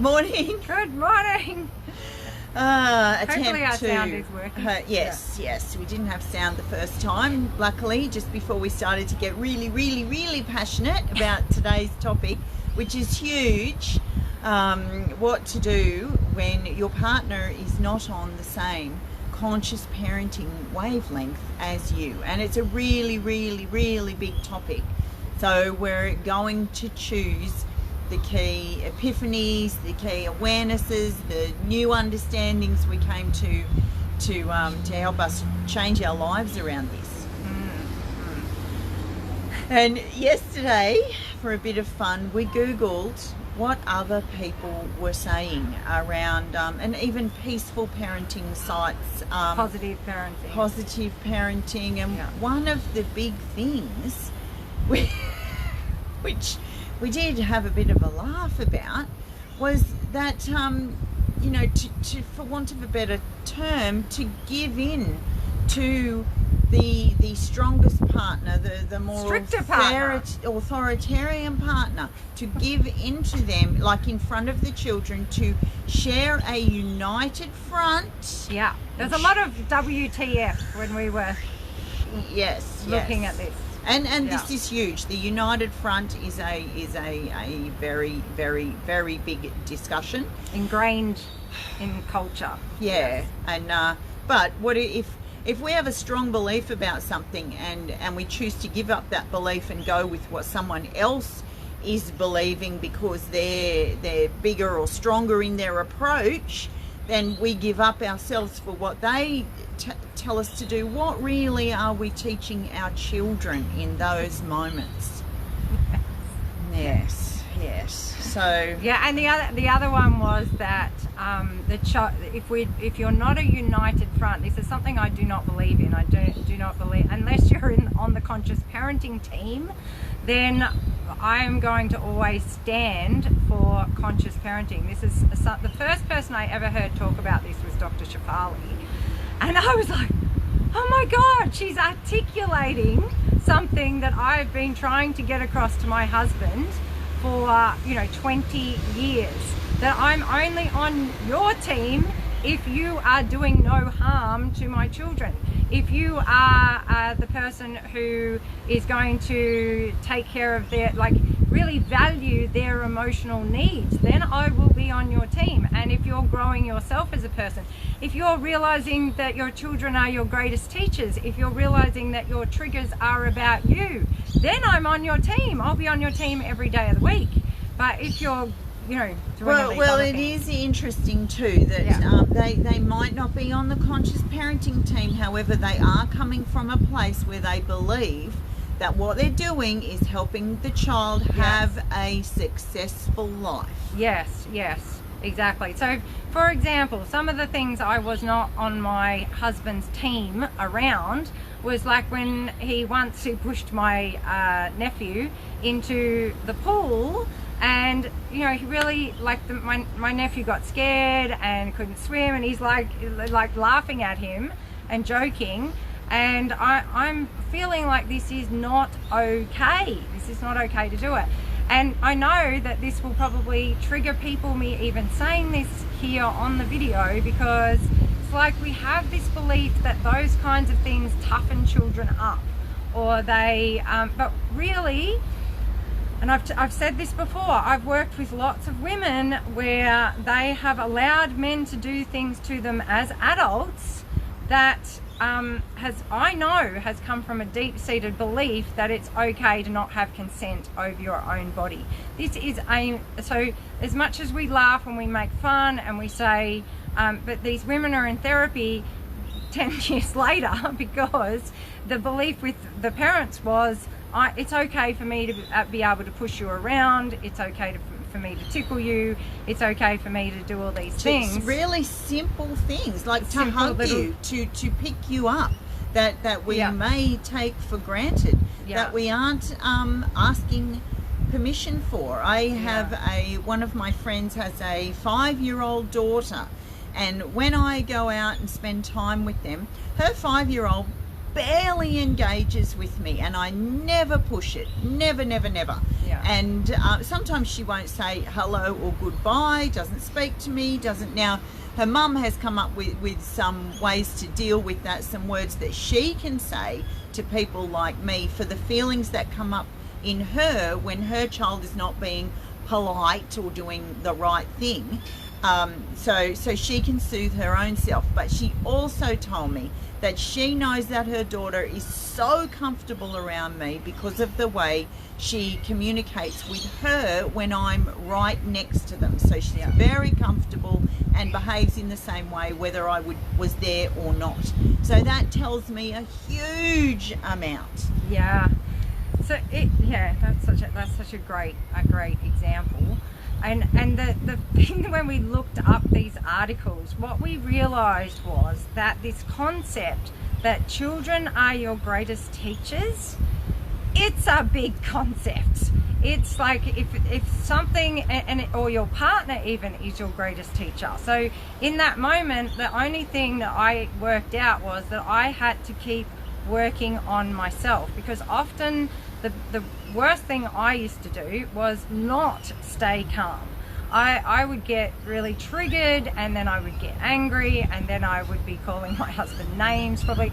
Morning. Good morning. Hopefully our sound is working. Yes. We didn't have sound the first time, luckily, just before we started to get really passionate about today's topic, which is huge. What to do when your partner is not on the same conscious parenting wavelength as you. And it's a really big topic. So we're going to choose the key epiphanies, the key awarenesses, the new understandings we came to help us change our lives around this. And yesterday, for a bit of fun, we Googled what other people were saying around, and even peaceful parenting sites. Positive parenting. And one of the big things, which we did have a bit of a laugh about, was that, to for want of a better term, to give in to the strongest partner, the more stricter partner, authoritarian partner, to give into them, like in front of the children, to share a united front. Yeah, there's a lot of WTF when we were looking at this. And this is huge. The united front is a very big discussion, ingrained in culture. Yeah, and but what if we have a strong belief about something and we choose to give up that belief and go with what someone else is believing because they're bigger or stronger in their approach, then we give up ourselves for what they tell us to do. What really are we teaching our children in those moments? Yes. So and the other one was that if you're not a united front, this is something I do not believe in. I do not believe, unless you're on the conscious parenting team, then I am going to always stand for conscious parenting. This is the first person I ever heard talk about this was Dr. Shafali. And I was like, oh my God, she's articulating something that I've been trying to get across to my husband for 20 years. That I'm only on your team if you are doing no harm to my children. If you are the person who is going to take care of their, really value their emotional needs, then I will be on your team. And if you're growing yourself as a person, if you're realizing that your children are your greatest teachers, if you're realizing that your triggers are about you, then I'm on your team. I'll be on your team every day of the week. But if you're it is interesting too that they might not be on the conscious parenting team. However, they are coming from a place where they believe that what they're doing is helping the child have a successful life. Yes, exactly. So, for example, some of the things I was not on my husband's team around was like when he pushed my nephew into the pool. And he really my nephew got scared and couldn't swim, and he's like laughing at him and joking, and I'm feeling like this is not okay. This is not okay to do it. And I know that this will probably trigger people, me even saying this here on the video, because it's like we have this belief that those kinds of things toughen children up, or they but really. And I've said this before, I've worked with lots of women where they have allowed men to do things to them as adults that has come from a deep-seated belief that it's okay to not have consent over your own body. This is so as much as we laugh and we make fun and we say, but these women are in therapy 10 years later because the belief with the parents was, it's okay for me to be able to push you around. It's okay for me to tickle you. It's okay for me to do all these things. It's really simple things, like to hug you, to pick you up, that we may take for granted, that we aren't asking permission for. I have one of my friends has a 5-year-old daughter, and when I go out and spend time with them, her 5-year-old barely engages with me, and I never push it, never. Yeah. And sometimes she won't say hello or goodbye, doesn't speak to me, doesn't. Now her mum has come up with some ways to deal with that, some words that she can say to people like me for the feelings that come up in her when her child is not being polite or doing the right thing. So she can soothe her own self. But she also told me that she knows that her daughter is so comfortable around me because of the way she communicates with her when I'm right next to them. So she's very comfortable and behaves in the same way whether I was there or not. So that tells me a huge amount. Yeah. So that's such a great example. And the thing, when we looked up these articles, what we realized was that this concept that children are your greatest teachers, it's a big concept. It's like if something, or your partner even, is your greatest teacher. So in that moment, the only thing that I worked out was that I had to keep working on myself, because often the worst thing I used to do was not stay calm. I would get really triggered, and then I would get angry, and then I would be calling my husband names probably.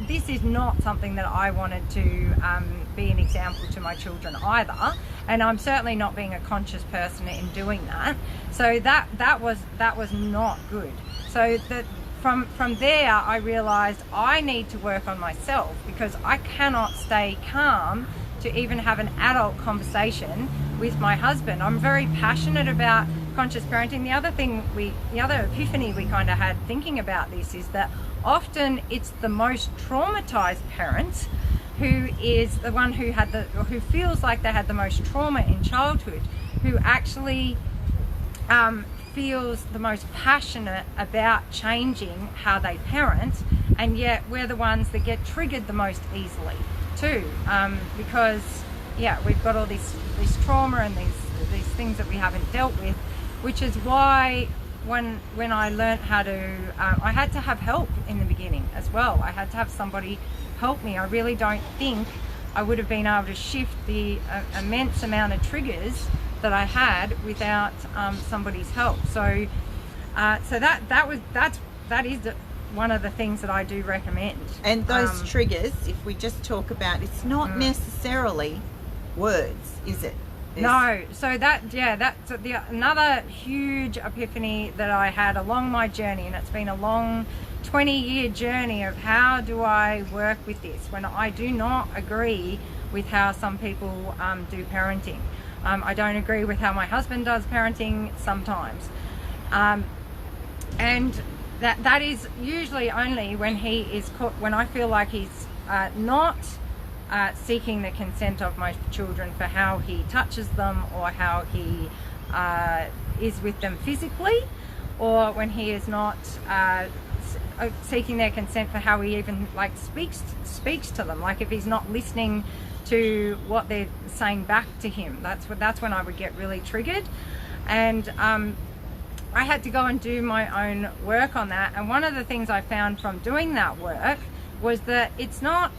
This is not something that I wanted to be an example to my children either, and I'm certainly not being a conscious person in doing that. So that was not good. So that from there I realized I need to work on myself, because I cannot stay calm to even have an adult conversation with my husband. I'm very passionate about conscious parenting. The other epiphany we kind of had thinking about this is that often it's the most traumatized parent who is the one who feels like they had the most trauma in childhood, who actually feels the most passionate about changing how they parent, and yet we're the ones that get triggered the most easily too, because we've got all this trauma and these things that we haven't dealt with, which is why when I learned how to, I had to have help in the beginning as well. I had to have somebody help me. I really don't think I would have been able to shift the immense amount of triggers that I had without somebody's help. So that is one of the things that I do recommend. And those triggers, if we just talk about, it's not necessarily words, is it? No. So that's another huge epiphany that I had along my journey, and it's been a long 20-year journey of how do I work with this when I do not agree with how some people do parenting. I don't agree with how my husband does parenting sometimes, and that is usually only when he is when I feel like he's not seeking the consent of my children for how he touches them, or how he is with them physically, or when he is not seeking their consent for how he even speaks to them. Like if he's not listening to what they're saying back to him, that's when I would get really triggered. And I had to go and do my own work on that. And one of the things I found from doing that was that it's not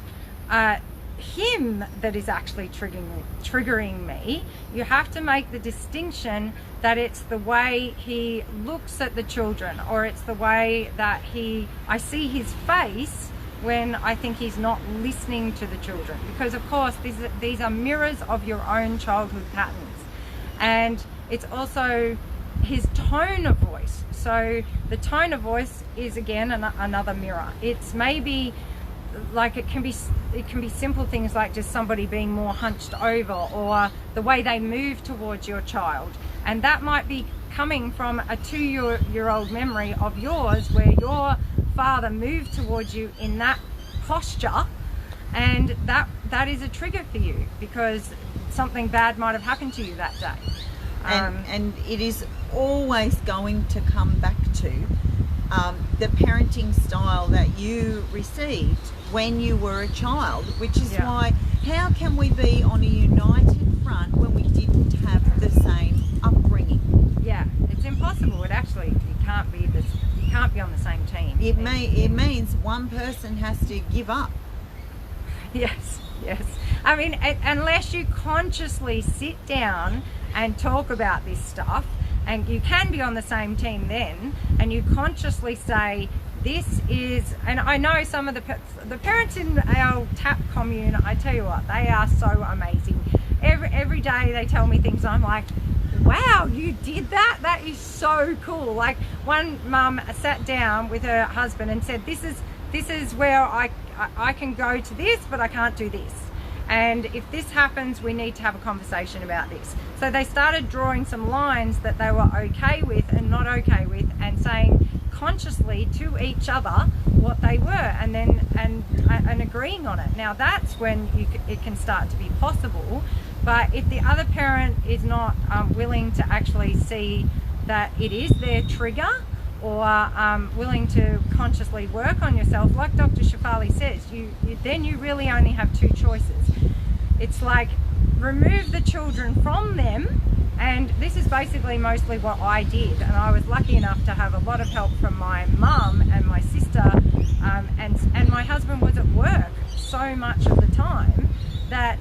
him that is actually triggering me. You have to make the distinction that it's the way he looks at the children, or it's the way that I see his face when I think he's not listening to the children. Because of course these are mirrors of your own childhood patterns, and it's also his tone of voice. So the tone of voice is again another mirror. It's maybe like it can be simple things like just somebody being more hunched over, or the way they move towards your child, and that might be coming from a 2-year-old memory of yours where your father moved towards you in that posture, and that is a trigger for you because something bad might have happened to you that day. And it is always going to come back to the parenting style that you received when you were a child, which is why, how can we be on a united front when we didn't have the same upbringing? Yeah, it's impossible. It actually, you can't be on the same team. It means one person has to give up Yes, yes. I mean, unless you consciously sit down and talk about this stuff, and you can be on the same team then, and you consciously say, this is, and I know some of the parents in our TAP commune, I tell you what, they are so amazing. Every day they tell me things, I'm like, wow, you did that? That is so cool. Like, one mum sat down with her husband and said, this is where I can go to this, but I can't do this. And if this happens, we need to have a conversation about this. So they started drawing some lines that they were okay with and not okay with, and saying consciously to each other what they were, and then and agreeing on it. Now that's when it can start to be possible. But if the other parent is not willing to actually see that it is their trigger, or willing to consciously work on yourself, like Dr. Shefali says, then you really only have two choices. It's like, remove the children from them, and this is basically mostly what I did. And I was lucky enough to have a lot of help from my mum and my sister, and my husband was at work so much of the time that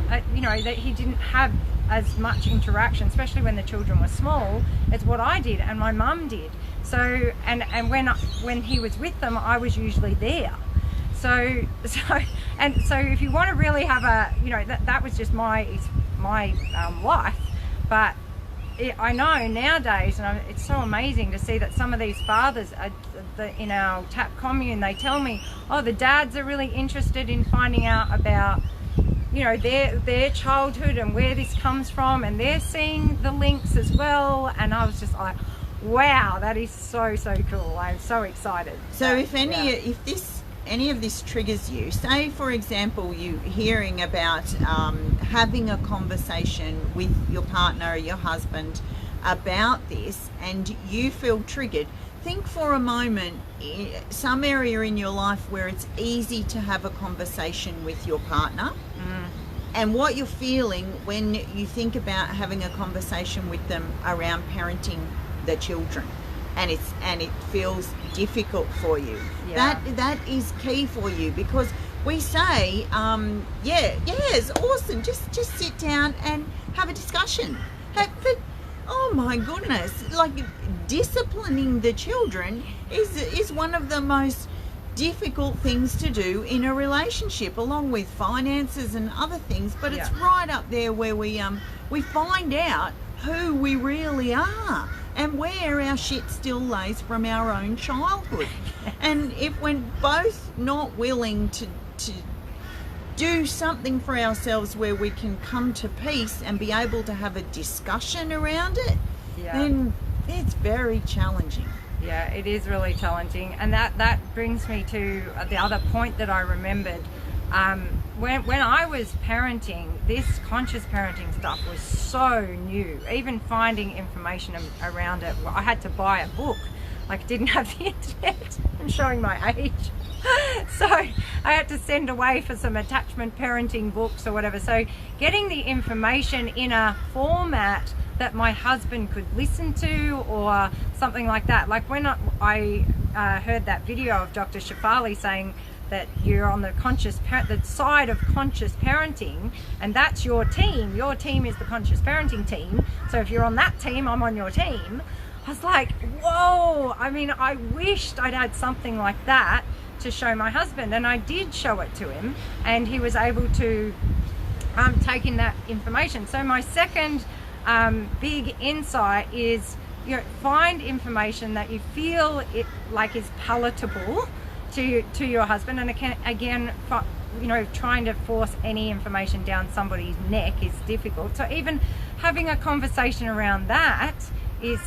that he didn't have as much interaction, especially when the children were small, as what I did and my mum did. So and when he was with them, I was usually there. So if you want to really have that was just my life. But I know nowadays, and it's so amazing to see that some of these fathers in our TAP commune, they tell me, oh, the dads are really interested in finding out about their childhood and where this comes from, and they're seeing the links as well. And I was just like, wow, that is so cool. I'm so excited. So if any of this triggers you, say for example you hearing about having a conversation with your partner or your husband about this, and you feel triggered, think for a moment some area in your life where it's easy to have a conversation with your partner, and what you're feeling when you think about having a conversation with them around parenting the children, and it feels difficult for you. That is key for you, because we say yes, awesome, just sit down and have a discussion. But oh my goodness, like, disciplining the children is one of the most difficult things to do in a relationship, along with finances and other things. But it's right up there where we find out who we really are and where our shit still lays from our own childhood. And if we're both not willing to do something for ourselves where we can come to peace and be able to have a discussion around it, then it's very challenging. Yeah, it is really challenging. And that brings me to the other point that I remembered. When I was parenting, this conscious parenting stuff was so new. Even finding information around it, I had to buy a book. Like, I didn't have the internet. I'm showing my age. So I had to send away for some attachment parenting books or whatever. So getting the information in a format that my husband could listen to, or something like that. Like when I heard that video of Dr. Shefali saying that you're on the side of conscious parenting, and that's your team. Your team is the conscious parenting team. So if you're on that team, I'm on your team. I was like, whoa. I mean, I wished I'd had something like that to show my husband, and I did show it to him, and he was able to take in that information. So my second big insight is, find information that you feel it like is palatable to your husband. And again, trying to force any information down somebody's neck is difficult. So even having a conversation around that is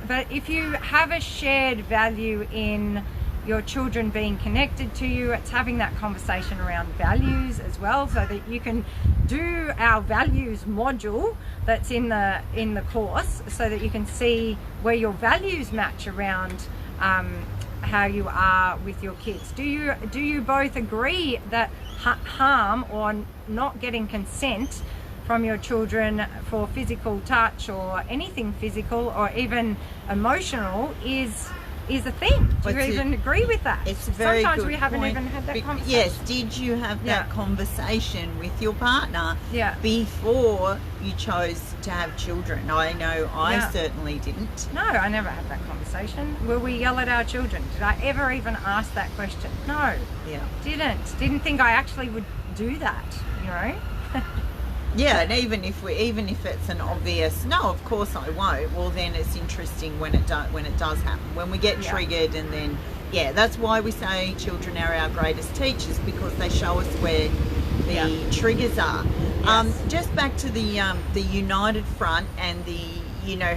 but if you have a shared value in your children being connected to you, it's having that conversation around values as well, so that you can do our values module that's in the course, so that you can see where your values match around how you are with your kids. Do you both agree that harm or not getting consent from your children for physical touch or anything physical or even emotional is is a thing. Do you It's even agree with that? It's a very Sometimes good we haven't point. even had that conversation. Yes, did you have that Yeah. conversation with your partner Yeah. before you chose to have children? I know I Yeah. certainly didn't. No, I never had that conversation. Will we yell at our children? Did I ever even ask that question? No, Yeah. didn't think I actually would do that, you know? Yeah, and even if it's an obvious no, of course I won't. Well, then it's interesting when it does happen, when we get Yeah. triggered, and then that's why we say children are our greatest teachers, because they show us where the Yeah. triggers are. Yes. Just back to the united front and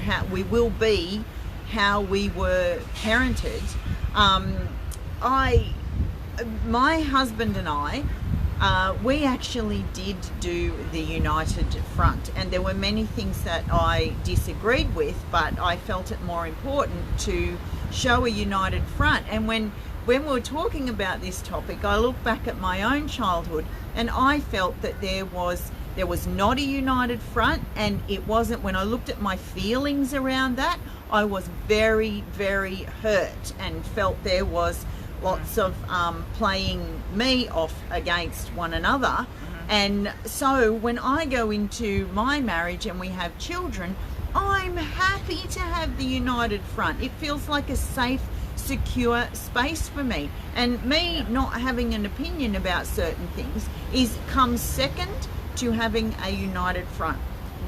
how we will be, how we were parented. My husband and I. We actually did do the united front, and there were many things that I disagreed with, but I felt it more important to show a united front. And when we were talking about this topic, I look back at my own childhood, and I felt that there was not a united front, and it wasn't. When I looked at my feelings around that, I was very, very hurt and felt there was lots of playing me off against one another. And so when I go into my marriage and we have children, I'm happy to have the united front. It feels like a safe, secure space for me. And me not having an opinion about certain things comes second to having a united front.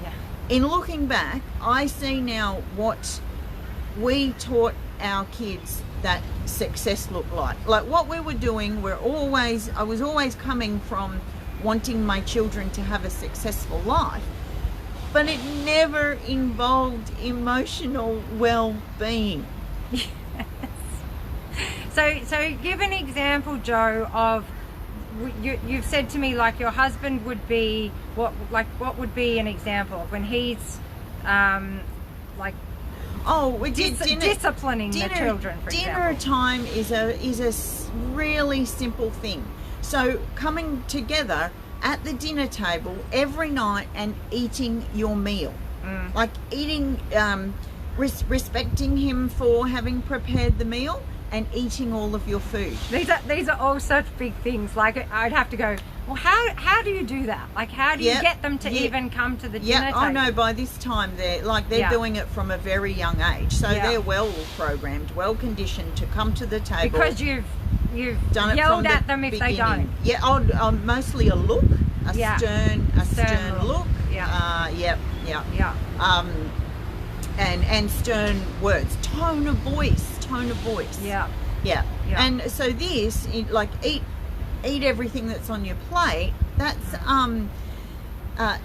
Yeah. In looking back, I see now what we taught our kids that success looked like what we were doing. I was always coming from wanting my children to have a successful life, but it never involved emotional well-being. Yes. So give an example, Jo, of you've said to me like your husband would be what would be an example of when he's We did disciplining the children, for dinner example. time is a really simple thing. So coming together at the dinner table every night and eating your meal, like eating, respecting him for having prepared the meal and eating all of your food. These are all such big things. Like I'd have to go, well, how do you do that? Like how do you get them to even come to the dinner table? Oh no, by this time they're doing it from a very young age, so they're well programmed, well conditioned to come to the table. Because you've done it yelled from at the them if beginning. they don't. Yeah, mostly a look, a stern look. Yeah. And stern words, tone of voice. Yeah. And so this, eat everything that's on your plate. That's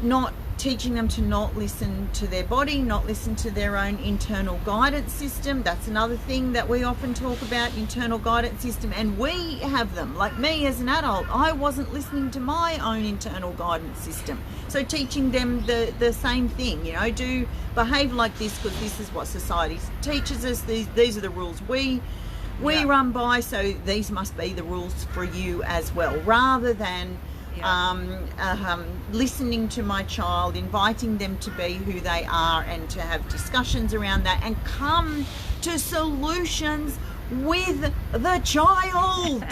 not teaching them to not listen to their body, not listen to their own internal guidance system. That's another thing that we often talk about, internal guidance system, and we have them. Like me as an adult, I wasn't listening to my own internal guidance system. So teaching them the same thing, do behave like this because this is what society teaches us. These are the rules we run by, so these must be the rules for you as well, rather than listening to my child, inviting them to be who they are and to have discussions around that and come to solutions with the child.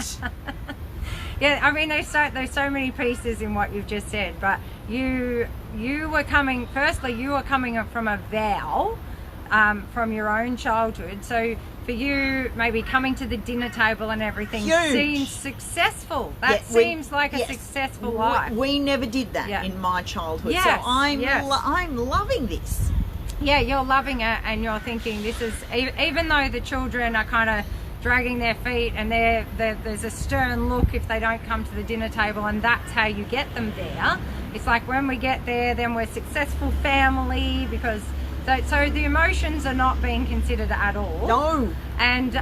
Yeah, I mean, there's so many pieces in what you've just said, but you were coming from a vow from your own childhood. So for you, maybe coming to the dinner table and everything seems successful. That seems like a successful life. We never did that in my childhood. Yes, so I'm loving this. Yeah, you're loving it, and you're thinking this is, even though the children are kind of dragging their feet and there's a stern look if they don't come to the dinner table, and that's how you get them there. It's like when we get there, then we're a successful family, because so the emotions are not being considered at all. No. And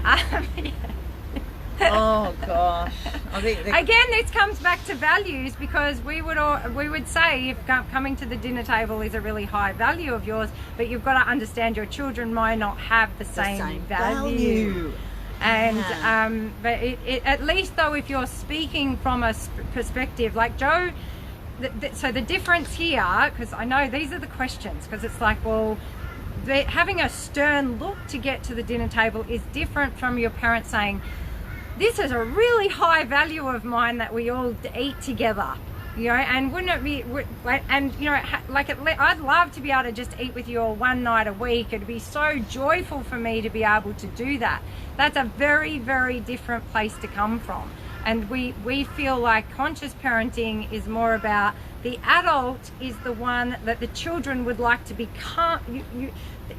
oh gosh, I think again, this comes back to values, because we would say if coming to the dinner table is a really high value of yours, but you've got to understand your children might not have the same value. And but it at least though, if you're speaking from a perspective like Jo, so the difference here, because I know these are the questions, because it's like, well, having a stern look to get to the dinner table is different from your parents saying, this is a really high value of mine that we all eat together. You know, and wouldn't it be, and you know, like I'd love to be able to just eat with you all one night a week. It'd be so joyful for me to be able to do that. That's a very, very different place to come from. And we feel like conscious parenting is more about the adult is the one that the children would like to become.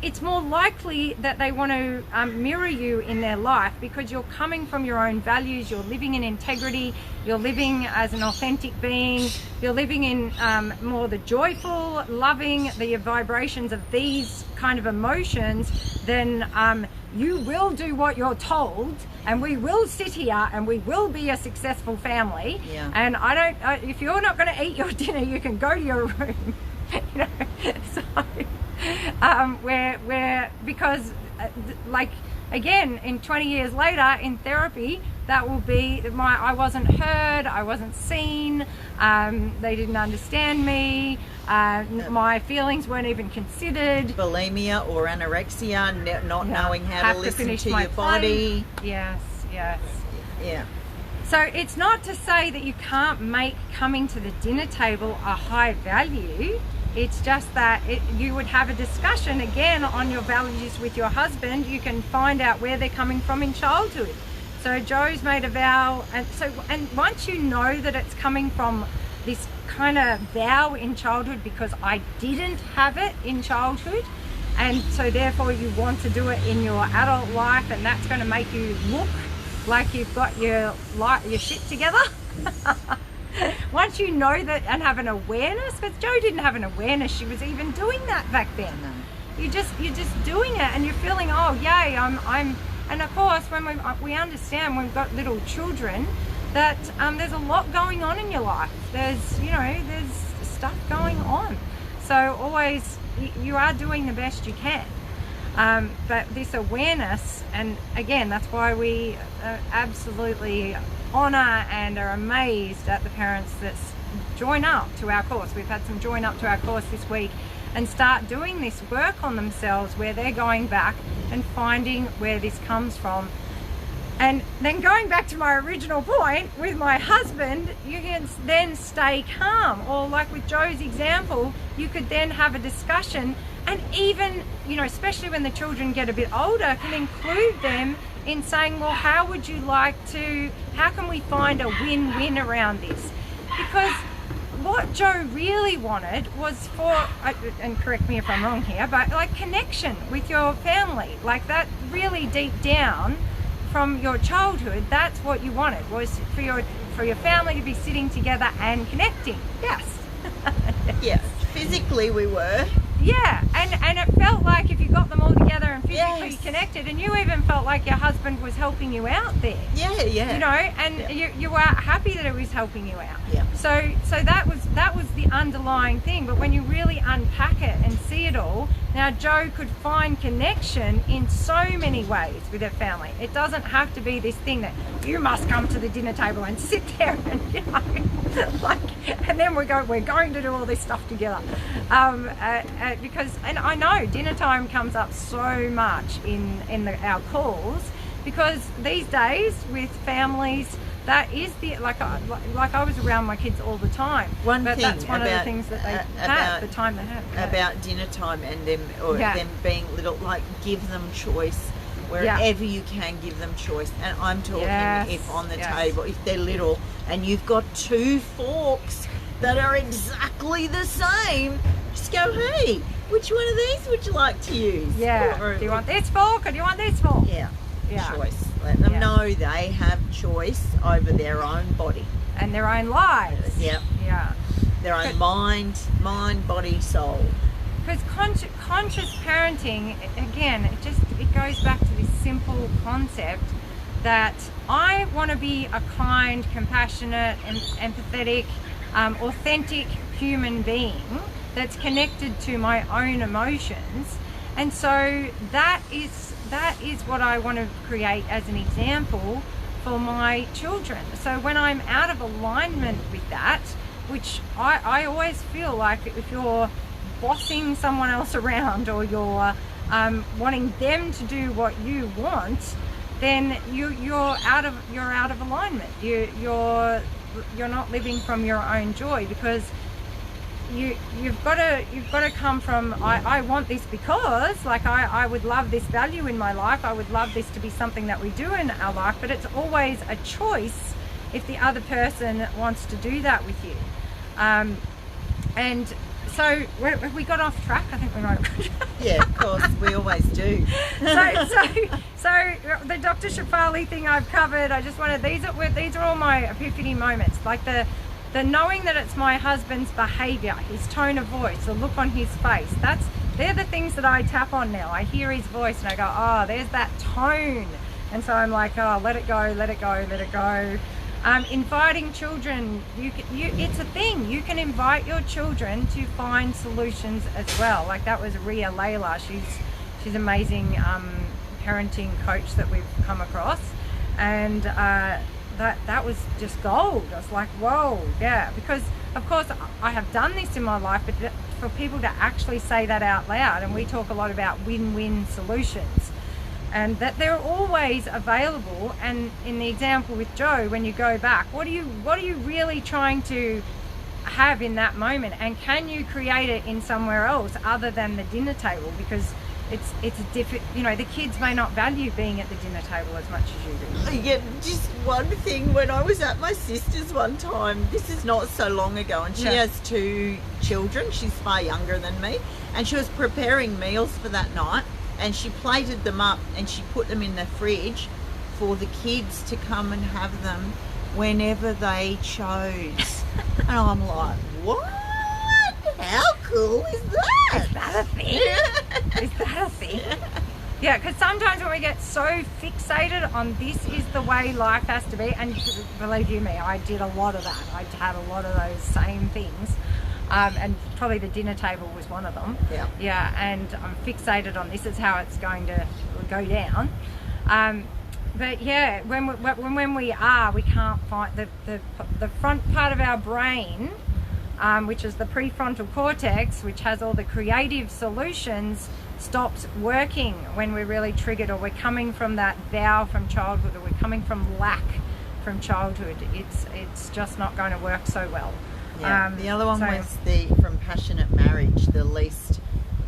It's more likely that they want to mirror you in their life because you're coming from your own values, you're living in integrity, you're living as an authentic being, you're living in more the joyful, loving, the vibrations of these kind of emotions, then you will do what you're told, and we will sit here and we will be a successful family. Yeah. And if you're not going to eat your dinner, you can go to your room. You know, so because like again, in 20 years later in therapy, that will be I wasn't heard, I wasn't seen, they didn't understand me, my feelings weren't even considered. Bulimia or anorexia, not knowing how Have to listen finish to my your body. Yes. Yeah. So it's not to say that you can't make coming to the dinner table a high value. It's just that you would have a discussion again on your values with your husband. You can find out where they're coming from in childhood. So Jo's made a vow, and once you know that it's coming from this kind of vow in childhood because I didn't have it in childhood, and so therefore you want to do it in your adult life, and that's going to make you look like you've got your shit together. Once you know that and have an awareness, because Jo didn't have an awareness she was even doing that back then. No. You're just doing it, and you're feeling, oh yay, I'm. And of course, when we understand when we've got little children that there's a lot going on in your life. There's stuff going on. So always you are doing the best you can. But this awareness, and again, that's why we absolutely honor and are amazed at the parents that join up to our course. We've had some join up to our course this week and start doing this work on themselves where they're going back and finding where this comes from. And then going back to my original point with my husband, you can then stay calm. Or like with Jo's example, you could then have a discussion, and even, especially when the children get a bit older, can include them in saying, well, how can we find a win-win around this? Because what Jo really wanted was and correct me if I'm wrong here, but like connection with your family, like that really deep down from your childhood, that's what you wanted, was for your family to be sitting together and connecting. Yes. Yes, physically we were. Yeah, and it felt like if you got them all together and physically Yes. connected, and you even felt like your husband was helping you out there. Yeah. And you were happy that it was helping you out. Yeah. So that was the underlying thing. But when you really unpack it and see it all, now Jo could find connection in so many ways with her family. It doesn't have to be this thing that you must come to the dinner table and sit there and and then we're going to do all this stuff together. Because I know dinner time comes up so much in our calls, because these days with families, that is the I was around my kids all the time. That's one of the things that they have, the time they have. Yeah. About dinner time and them being little, like give them choice wherever you can, give them choice. And I'm talking if on the table, if they're little and you've got two forks that are exactly the same, just go, hey, which one of these would you like to use? Yeah. Do you want this fork or do you want this fork? Yeah. Choice. Let them know they have choice over their own body and their own lives. Yeah. Their own mind, body, soul. Because conscious parenting, again, it goes back to this simple concept that I want to be a kind, compassionate, and empathetic, authentic human being that's connected to my own emotions. And so that is what I want to create as an example for my children. So when I'm out of alignment with that, which I always feel like if you're bossing someone else around, or you're wanting them to do what you want, then you're out of alignment. You're not living from your own joy, because you've got to come from I want this because, like, I would love this value in my life. I would love this to be something that we do in our life, but it's always a choice if the other person wants to do that with you. And so we got off track. I think we might have. Yeah, of course, we always do. So the Dr. Shefali thing I've covered. I just wanted, these are all my epiphany moments, like the knowing that it's my husband's behavior, his tone of voice, the look on his face. They're the things that I tap on now. I hear his voice and I go, oh, there's that tone. And so I'm like, oh, let it go, let it go, let it go. Inviting children, it's a thing. You can invite your children to find solutions as well. Like that was Ria Layla. She's amazing parenting coach that we've come across, and that was just gold. I was like, whoa, yeah. Because of course I have done this in my life, but for people to actually say that out loud, and we talk a lot about win-win solutions, and that they're always available. And in the example with Jo, when you go back, what are you really trying to have in that moment, and can you create it in somewhere else other than the dinner table? Because it's different, you know, the kids may not value being at the dinner table as much as you do. Yeah, just one thing, when I was at my sister's one time, this is not so long ago, and she has 2 children, she's far younger than me, and she was preparing meals for that night, and she plated them up and she put them in the fridge for the kids to come and have them whenever they chose. And I'm like, what? How cool is that? Is that a thing? Is that a thing? Yeah, because sometimes when we get so fixated on this is the way life has to be, and believe you me, I did a lot of that. I had a lot of those same things. And probably the dinner table was one of them. Yeah, and I'm fixated on this is how it's going to go down. But yeah, when we can't find the front part of our brain, which is the prefrontal cortex, which has all the creative solutions, stops working when we're really triggered, or we're coming from that vow from childhood, or we're coming from lack from childhood. It's just not going to work so well. Yeah. The other one was from Passionate Marriage, the least.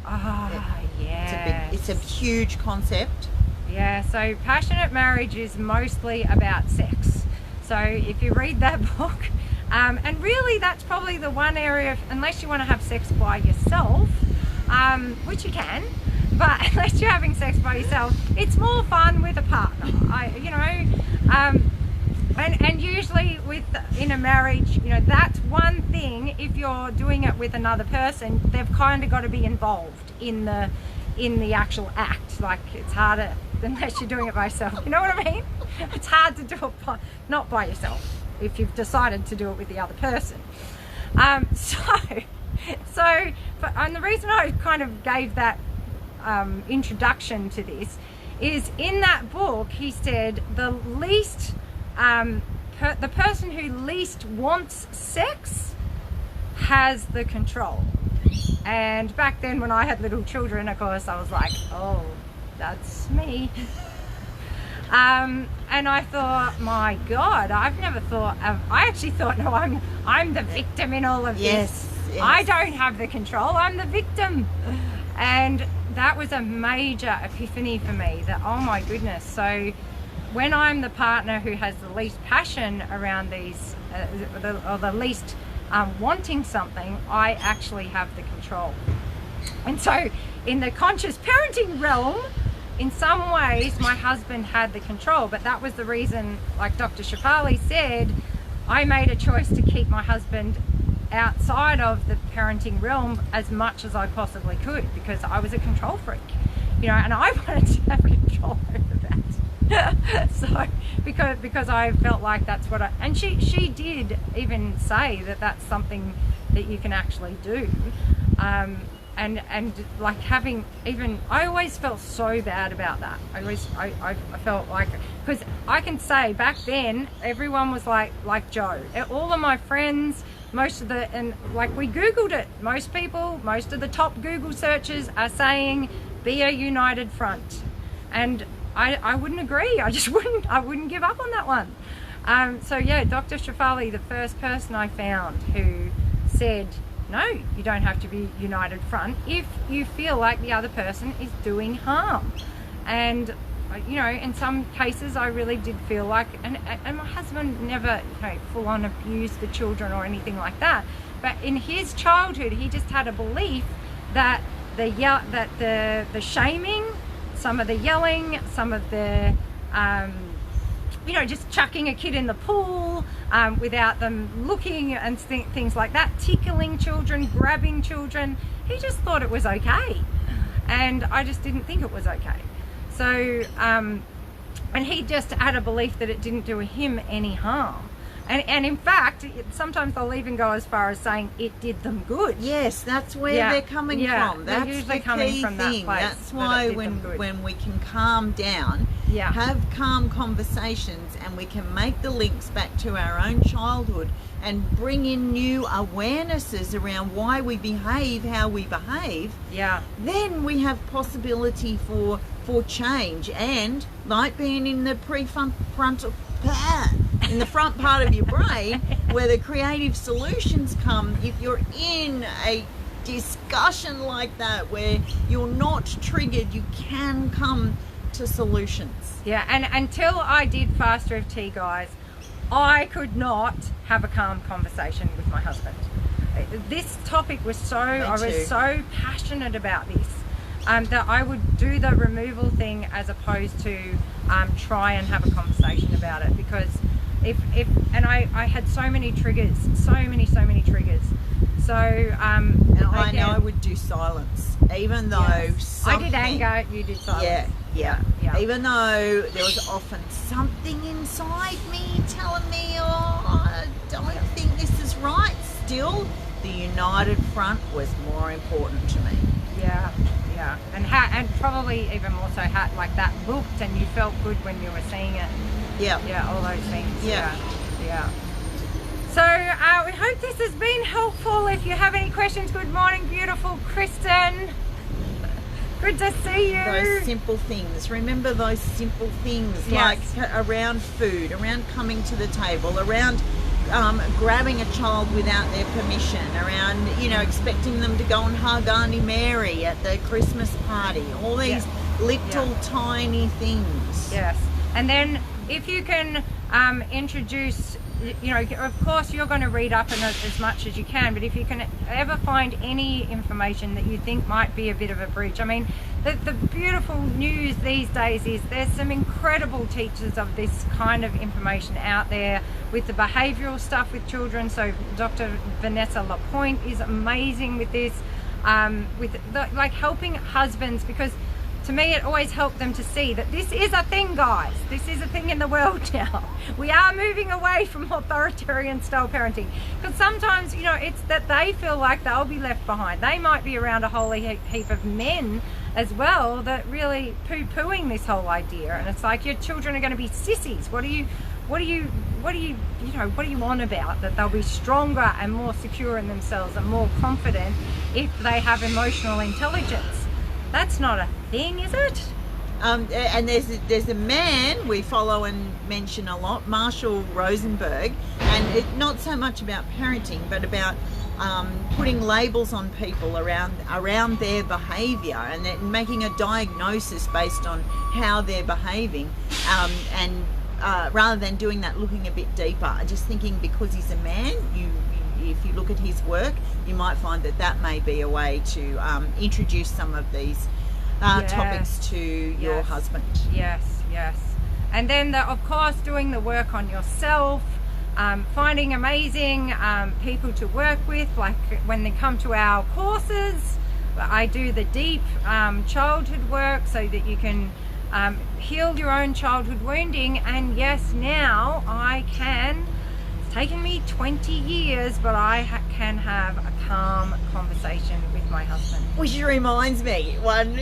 Yeah. It's a huge concept. Yeah, so Passionate Marriage is mostly about sex. So if you read that book, and really that's probably the one area, unless you want to have sex by yourself, which you can, but unless you're having sex by yourself, it's more fun with a partner. And usually in a marriage, you know, that's one thing. If you're doing it with another person, they've kind of got to be involved in the actual act. Like, it's harder unless you're doing it by yourself. You know what I mean? It's hard to do it not by yourself if you've decided to do it with the other person. And the reason I kind of gave that introduction to this is, in that book he said the person who least wants sex has the control. And back then when I had little children, of course, I was like, oh, that's me. And I thought, my God, I've never thought of, I actually thought, no, I'm the victim in all of this. Yes. I don't have the control, I'm the victim. And that was a major epiphany for me, that, oh my goodness. So when I'm the partner who has the least passion around these, or the least wanting something, I actually have the control. And so in the conscious parenting realm, in some ways my husband had the control, but that was the reason, like Dr. Shefali said, I made a choice to keep my husband outside of the parenting realm as much as I possibly could, because I was a control freak, you know, and I wanted to have control over that. So because I felt like that's what and she did even say that that's something that you can actually do. And like having, even, I always felt so bad about that. I felt like, because I can say back then everyone was like Jo. All of my friends, and like we Googled it. Most of the top Google searches are saying be a united front. And I wouldn't agree. I wouldn't give up on that one. So yeah, Dr. Shafali, the first person I found who said, no, you don't have to be united front if you feel like the other person is doing harm. And you know, in some cases I really did feel like, and my husband never, you know, full on abused the children or anything like that, but in his childhood he just had a belief that the shaming, some of the yelling, some of the you know, just chucking a kid in the pool without them looking and things like that, tickling children, grabbing children, he just thought it was okay, and I just didn't think it was okay. So and he just had a belief that it didn't do him any harm. And in fact, sometimes they'll even go as far as saying it did them good. Yes, that's where they're coming from. That's usually the coming key from thing. that place. That's why when we can calm down, Yeah. have calm conversations, and we can make the links back to our own childhood and bring in new awarenesses around why we behave how we behave, Yeah. then we have possibility for change. And like being in the in the front part of your brain where the creative solutions come, if you're in a discussion like that where you're not triggered, you can come to solutions. Yeah, and until I did Faster of Tea, guys, I could not have a calm conversation with my husband. This topic was I was so passionate about this that I would do the removal thing as opposed to try and have a conversation about it, because I had so many triggers, so many triggers. So I know I would do silence, even though I did anger, you did silence. Yeah. Even though there was often something inside me telling me, oh, I don't think this is right. Still, the united front was more important to me. Yeah. And probably even more so how like that looked, and you felt good when you were seeing it. Yeah, all those things. Yeah. So we hope this has been helpful. If you have any questions, good morning, beautiful Kristen. Good to see you. Those simple things. Remember those simple things, like around food, around coming to the table, around grabbing a child without their permission, around, you know, expecting them to go and hug Auntie Mary at the Christmas party. All these little tiny things. Yes. And then if you can introduce, you know, of course you're going to read up on it as much as you can, but if you can ever find any information that you think might be a bit of a breach, I mean, the beautiful news these days is there's some incredible teachers of this kind of information out there with the behavioural stuff with children. So Dr. Vanessa Lapointe is amazing with this, like helping husbands, because to me it always helped them to see that this is a thing, guys. This is a thing in the world now. We are moving away from authoritarian style parenting, because sometimes, you know, it's that they feel like they'll be left behind. They might be around a whole heap of men as well that really poo-pooing this whole idea, and it's like your children are going to be sissies. What do you want about that? They'll be stronger and more secure in themselves and more confident if they have emotional intelligence. That's not a thing, is it? And there's a man we follow and mention a lot, Marshall Rosenberg, and it not so much about parenting, but about putting labels on people around their behaviour, and then making a diagnosis based on how they're behaving, and rather than doing that, looking a bit deeper, just thinking because he's a man, if you look at his work, you might find that may be a way to introduce some of these topics to your husband. Yes. And then, of course, doing the work on yourself, finding amazing people to work with, like when they come to our courses, I do the deep childhood work so that you can heal your own childhood wounding. And yes, now I can, it's taken me 20 years, but I can have a calm conversation with my husband. Which reminds me, one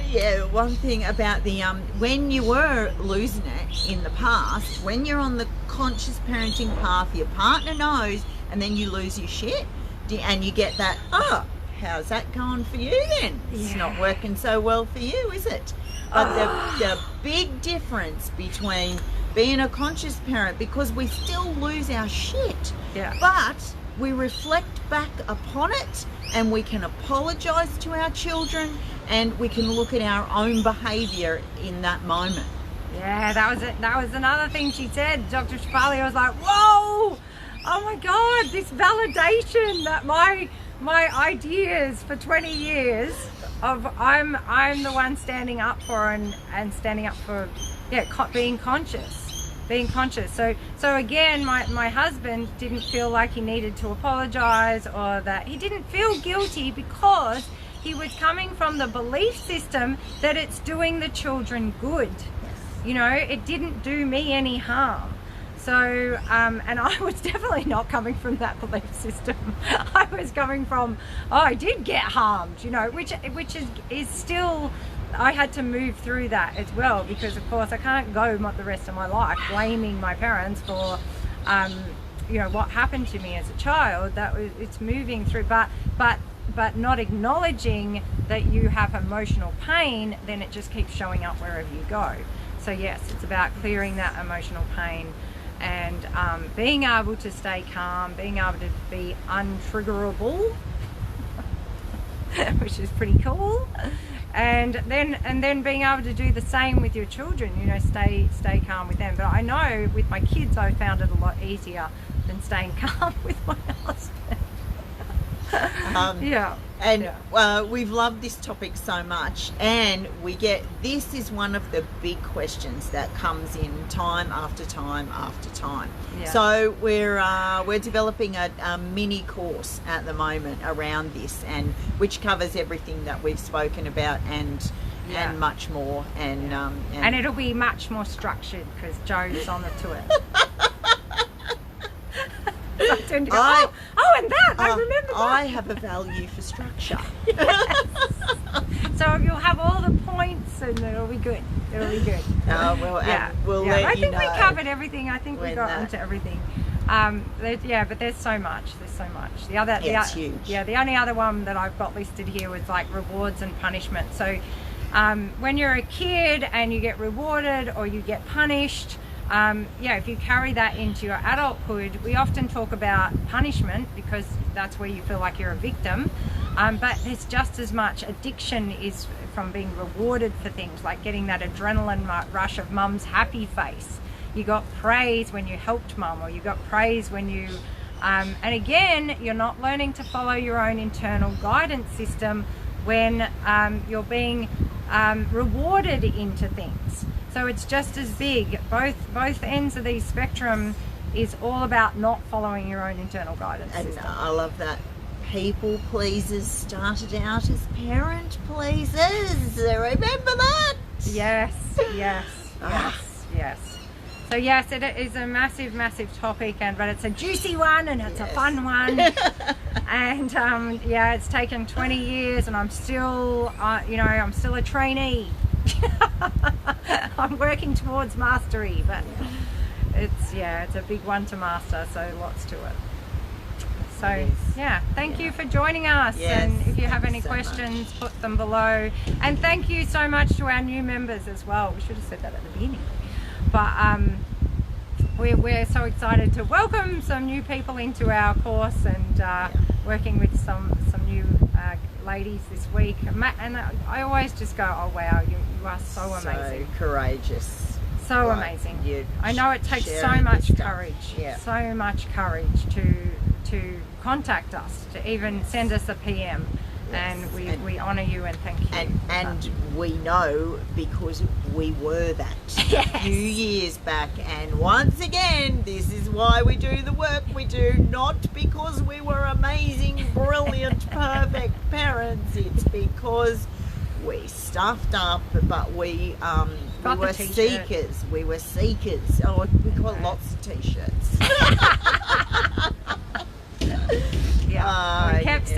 thing about the when you were losing it in the past, when you're on the conscious parenting path, your partner knows, and then you lose your shit, and you get that, how's that going for you then? It's not working so well for you, is it? But the big difference between being a conscious parent, because we still lose our shit, but we reflect back upon it and we can apologise to our children and we can look at our own behaviour in that moment. Yeah, that was it. That was another thing she said. Dr. Shafali was like, whoa, oh my God, this validation that my ideas for 20 years of I'm the one standing up for and standing up for being conscious. So again, my husband didn't feel like he needed to apologize, or that he didn't feel guilty, because he was coming from the belief system that it's doing the children good. You know, it didn't do me any harm. So, and I was definitely not coming from that belief system. I was coming from, I did get harmed, you know, which is still, I had to move through that as well, because of course I can't go the rest of my life blaming my parents for, you know, what happened to me as a child. It's moving through, but not acknowledging that you have emotional pain, then it just keeps showing up wherever you go. So yes, it's about clearing that emotional pain and being able to stay calm, being able to be untriggerable, which is pretty cool. And then being able to do the same with your children, you know, stay calm with them. But I know with my kids, I found it a lot easier than staying calm with my husband. We've loved this topic so much, and this is one of the big questions that comes in time after time after time. So we're developing a mini course at the moment around this, and which covers everything that we've spoken about and much more, and it'll be much more structured because Jo's on to it. And I remember that. I have a value for structure. So you'll have all the points and it'll be good. We'll let I think we covered everything. I think we got onto everything. But there's so much. It's huge. Yeah, the only other one that I've got listed here was like rewards and punishment. So when you're a kid and you get rewarded or you get punished, if you carry that into your adulthood, we often talk about punishment because that's where you feel like you're a victim. But there's just as much addiction is from being rewarded for things like getting that adrenaline rush of mum's happy face. You got praise when you helped mum, or you got praise when you... and again, you're not learning to follow your own internal guidance system when you're being rewarded into things. So it's just as big. Both ends of the spectrum is all about not following your own internal guidance system. I love that. People pleasers started out as parent pleasers. Remember that? Yes. So yes, it is a massive topic, but it's a juicy one and it's a fun one. And it's taken 20 years, and I'm still, I'm still a trainee. I'm working towards mastery, but it's a big one to master, so lots to it. So thank you for joining us. And if you have any questions, put them below. And thank you so much to our new members as well. We should have said that at the beginning. But we're so excited to welcome some new people into our course, and working with some new ladies this week. And I always just go, oh wow, you are so amazing. So courageous. So amazing. I know it takes so much courage. So much courage to contact us, to even send us a PM. And we honour you and thank you. And we know because we were that a few years back. And once again, this is why we do the work we do, not because we were amazing, brilliant, perfect parents. It's because we stuffed up, but we were seekers. We were seekers. Oh, we got lots of t-shirts. We kept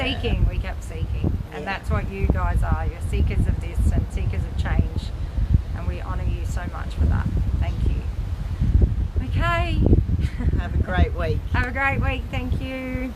seeking, and that's what you guys are. You're seekers of this and seekers of change, and we honour you so much for that. Thank you. Okay. Have a great week. Thank you.